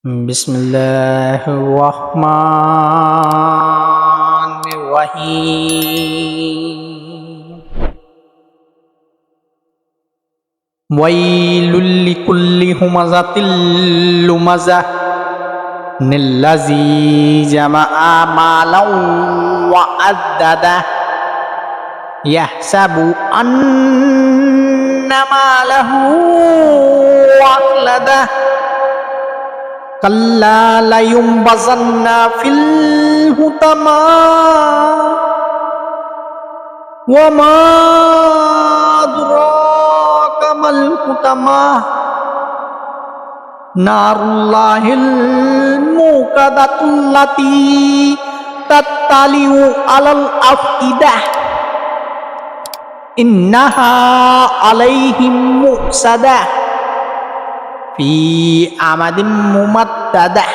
বিসমিল্লাহির রহমানির রহিম। ওয়াইলুল লিকুল্লি হুমাযাতিল লুমাযাহ নিল্লাযী জামাআ মালাও ওয়া আদ্দাদাহ ইয়াহসাবু আন্না মালাহু আখলাদাহ কাল্লা লায়ুমবাযান্না ফিল হুতামা ওয়া মা আদরাকা মাল হুতামা নারুল্লাহিল মুকাদাতুল্লাতী তাত্তালিউ আলাল আফইদাহ ইন্নাহা আলাইহিম মুসাদাহ ফি আমাদিন মুমাদ্দাদাহ।